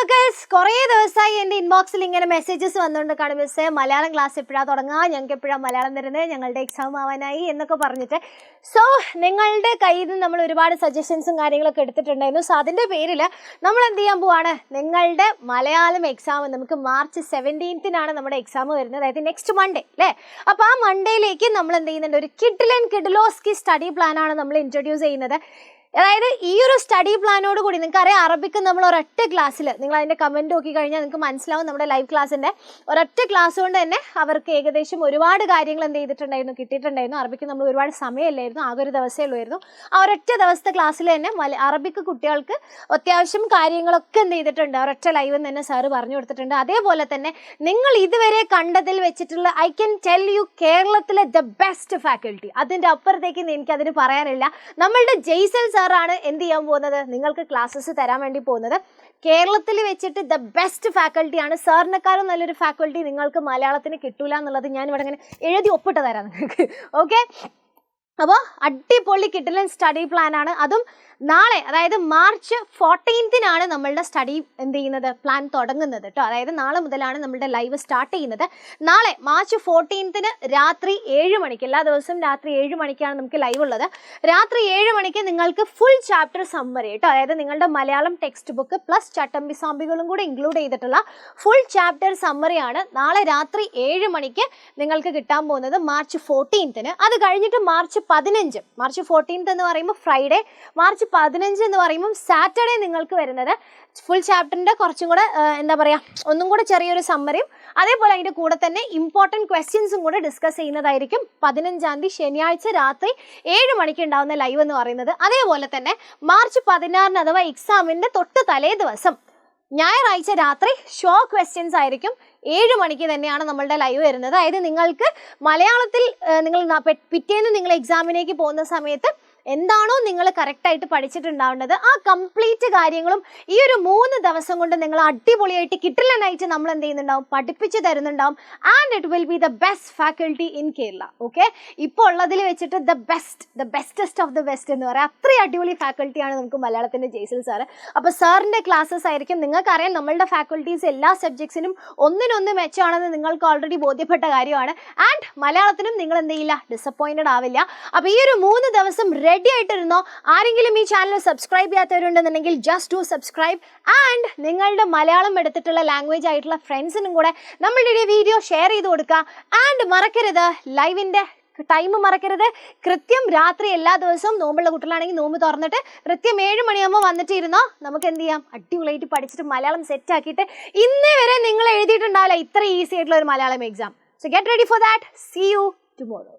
മക്കേഴ്സ്, കുറേ ദിവസമായി എൻ്റെ ഇൻബോക്സിൽ ഇങ്ങനെ മെസ്സേജസ് വന്നുകൊണ്ട് കാണും, മിസ്സേ മലയാളം ക്ലാസ് എപ്പോഴാണ് തുടങ്ങുക, ഞങ്ങൾക്ക് എപ്പോഴാണ് മലയാളം തരുന്നത്, ഞങ്ങളുടെ എക്സാം ആവാനായി എന്നൊക്കെ പറഞ്ഞിട്ട്. സോ നിങ്ങളുടെ കയ്യിൽ നിന്ന് നമ്മൾ ഒരുപാട് സജഷൻസും കാര്യങ്ങളൊക്കെ എടുത്തിട്ടുണ്ടായിരുന്നു. സോ അതിൻ്റെ പേരിൽ നമ്മൾ എന്ത് ചെയ്യാൻ പോവാണ്, നിങ്ങളുടെ മലയാളം എക്സാം നമുക്ക് മാർച്ച് 17-നാണ് നമ്മുടെ എക്സാം വരുന്നത്, അതായത് നെക്സ്റ്റ് മൺഡേ അല്ലേ. അപ്പോൾ ആ മൺഡേയിലേക്ക് നമ്മൾ എന്ത് ചെയ്യുന്നുണ്ട്, ഒരു കിഡ്ലോസ്കി സ്റ്റഡി പ്ലാനാണ് നമ്മൾ ഇൻട്രൊഡ്യൂസ് ചെയ്യുന്നത്. അതായത് ഈ ഒരു സ്റ്റഡി പ്ലാനോട് കൂടി നിങ്ങൾക്കറിയാം, അറബിക്ക് നമ്മൾ ഒരൊറ്റ ക്ലാസ്സിൽ, നിങ്ങൾ അതിൻ്റെ കമൻറ്റ് നോക്കി കഴിഞ്ഞാൽ നിങ്ങൾക്ക് മനസ്സിലാവും, നമ്മുടെ ലൈവ് ക്ലാസ്സിൻ്റെ ഒരൊറ്റ ക്ലാസ് കൊണ്ട് തന്നെ അവർക്ക് ഏകദേശം ഒരുപാട് കാര്യങ്ങൾ എന്ത് ചെയ്തിട്ടുണ്ടായിരുന്നു, കിട്ടിയിട്ടുണ്ടായിരുന്നു. അറബിക്ക് നമ്മൾ ഒരുപാട് സമയമില്ലായിരുന്നു, ആകെ ഒരു ദിവസമേ ഉള്ളായിരുന്നു. ആ ഒരൊറ്റ ദിവസത്തെ ക്ലാസ്സിൽ തന്നെ അറബിക്ക് കുട്ടികൾക്ക് അത്യാവശ്യം കാര്യങ്ങളൊക്കെ എന്ത് ചെയ്തിട്ടുണ്ട്, ഒരൊറ്റ ലൈവ് തന്നെ സാറ് പറഞ്ഞു കൊടുത്തിട്ടുണ്ട്. അതേപോലെ തന്നെ നിങ്ങൾ ഇതുവരെ കണ്ടതിൽ വെച്ചിട്ടുള്ള ഐ ക്യാൻ ടെൽ യു കേരളത്തിലെ ദ ബെസ്റ്റ് ഫാക്കൽറ്റി, അതിൻ്റെ അപ്പുറത്തേക്ക് എനിക്കതിന് പറയാനില്ല. നമ്മളുടെ ജെയ്സൽ സാറാണ് എന്ത് ചെയ്യാൻ പോകുന്നത്, നിങ്ങൾക്ക് ക്ലാസ്സസ് തരാൻ വേണ്ടി പോകുന്നത്. കേരളത്തിൽ വെച്ചിട്ട് ദ ബെസ്റ്റ് ഫാക്കൽറ്റിയാണ്. സാറിനെക്കാളും നല്ലൊരു ഫാക്കൽറ്റി നിങ്ങൾക്ക് മലയാളത്തിന് കിട്ടൂല എന്നുള്ളത് ഞാൻ ഇവിടെ ഇങ്ങനെ എഴുതി ഒപ്പിട്ട് തരാം നിങ്ങൾക്ക്. ഓക്കെ, അപ്പോൾ അടിപൊളി കിഡിലൻ സ്റ്റഡി പ്ലാനാണ്. അതും നാളെ, അതായത് മാർച്ച് 14-നാണ് നമ്മളുടെ സ്റ്റഡി എന്ത് ചെയ്യുന്നത്, പ്ലാൻ തുടങ്ങുന്നത് കേട്ടോ. അതായത് നാളെ മുതലാണ് നമ്മളുടെ ലൈവ് സ്റ്റാർട്ട് ചെയ്യുന്നത്. നാളെ മാർച്ച് 14-ന് രാത്രി 7 മണിക്ക്, എല്ലാ ദിവസവും രാത്രി 7 മണിക്കാണ് നമുക്ക് ലൈവ് ഉള്ളത്. രാത്രി 7 മണിക്ക് നിങ്ങൾക്ക് ഫുൾ ചാപ്റ്റർ സമ്മറി കേട്ടോ, അതായത് നിങ്ങളുടെ മലയാളം ടെക്സ്റ്റ് ബുക്ക് പ്ലസ് ചട്ടമ്പിസാമ്പികളും കൂടെ ഇൻക്ലൂഡ് ചെയ്തിട്ടുള്ള ഫുൾ ചാപ്റ്റർ സമ്മറിയാണ് നാളെ രാത്രി 7 മണിക്ക് നിങ്ങൾക്ക് കിട്ടാൻ പോകുന്നത്, മാർച്ച് 14-ന്. അത് കഴിഞ്ഞിട്ട് മാർച്ച് 14 എന്ന് പറയുമ്പോൾ ഫ്രൈഡേ, മാർച്ച് 15 എന്ന് പറയുമ്പോൾ സാറ്റർഡേ നിങ്ങൾക്ക് വരുന്നത് ഫുൾ ചാപ്റ്ററിൻ്റെ കുറച്ചും കൂടെ എന്താ പറയുക, ഒന്നും കൂടെ ചെറിയൊരു സമ്മറിയും അതേപോലെ അതിൻ്റെ കൂടെ തന്നെ ഇമ്പോർട്ടൻറ്റ് ക്വസ്റ്റ്യൻസും കൂടെ ഡിസ്കസ് ചെയ്യുന്നതായിരിക്കും 15-ാം തീയതി ശനിയാഴ്ച രാത്രി 7 മണിക്ക് ഉണ്ടാകുന്ന ലൈവ് എന്ന് പറയുന്നത്. അതേപോലെ തന്നെ മാർച്ച് 16-ന് അഥവാ എക്സാമിൻ്റെ തൊട്ട് തലേ ദിവസം ഞായറാഴ്ച രാത്രി ഷോ ക്വസ്റ്റ്യൻസ് ആയിരിക്കും. 7 മണിക്ക് തന്നെയാണ് നമ്മളുടെ ലൈവ് വരുന്നത്. അതായത് നിങ്ങൾക്ക് മലയാളത്തിൽ നിങ്ങൾ പിറ്റേന്ന് നിങ്ങൾ എക്സാമിനേക്ക് പോകുന്ന സമയത്ത് എന്താണോ നിങ്ങൾ കറക്റ്റായിട്ട് പഠിച്ചിട്ടുണ്ടാവേണ്ടത്, ആ കംപ്ലീറ്റ് കാര്യങ്ങളും ഈ ഒരു 3 ദിവസം കൊണ്ട് നിങ്ങൾ അടിപൊളിയായിട്ട് കിട്ടില്ലെന്നായിട്ട് നമ്മൾ എന്ത് ചെയ്യുന്നുണ്ടാവും, പഠിപ്പിച്ച് തരുന്നുണ്ടാവും. And it will be the best faculty in Kerala. Okay, ഇപ്പോൾ ഉള്ളതിൽ വെച്ചിട്ട് the bestest of the best എന്ന് പറയാം. അത്രയും അടിപൊളി ഫാക്കൽറ്റിയാണ് നമുക്ക് മലയാളത്തിൻ്റെ ജെയ്സൽ സാറ്. അപ്പോൾ സാറിൻ്റെ ക്ലാസ്സസ് ആയിരിക്കും, നിങ്ങൾക്കറിയാം നമ്മളുടെ ഫാക്കൽറ്റീസ് എല്ലാ സബ്ജക്ട്സിനും ഒന്നിനൊന്ന് മെച്ചമാണെന്ന് നിങ്ങൾക്ക് ഓൾറെഡി ബോധ്യപ്പെട്ട കാര്യമാണ്. ആൻഡ് മലയാളത്തിനും നിങ്ങൾ എന്ത് ചെയ്യില്ല, ഡിസപ്പോയിൻറ്റഡ് ആവില്ല. അപ്പോൾ ഈ ഒരു 3 ദിവസം റെഡി ആയിട്ടിരുന്നോ. ആരെങ്കിലും ഈ ചാനൽ സബ്സ്ക്രൈബ് ചെയ്യാത്തവരുണ്ടെന്നുണ്ടെങ്കിൽ ജസ്റ്റ് ഡു സബ്സ്ക്രൈബ്. ആൻഡ് നിങ്ങളുടെ മലയാളം എടുത്തിട്ടുള്ള ലാംഗ്വേജ് ആയിട്ടുള്ള ഫ്രണ്ട്സിനും കൂടെ നമ്മളുടെ വീഡിയോ ഷെയർ ചെയ്ത് കൊടുക്കുക. ആൻഡ് മറക്കരുത്, ലൈവിൻ്റെ ടൈം മറക്കരുത്. കൃത്യം രാത്രി എല്ലാ ദിവസവും, നോമ്പുള്ള കുട്ടികളാണെങ്കിൽ നോമ്പ് തുറന്നിട്ട് കൃത്യം 7 മണിയാകുമ്പോൾ വന്നിട്ട് ഇരുന്നോ, നമുക്ക് എന്ത് ചെയ്യാം, അടിപൊളിയായിട്ട് പഠിച്ചിട്ട് മലയാളം സെറ്റ് ആക്കിയിട്ട് ഇന്നേ വരെ നിങ്ങൾ എഴുതിയിട്ടുണ്ടാവില്ല ഇത്ര ഈസി ആയിട്ടുള്ള ഒരു Malayalam exam. So get ready for that. See you tomorrow.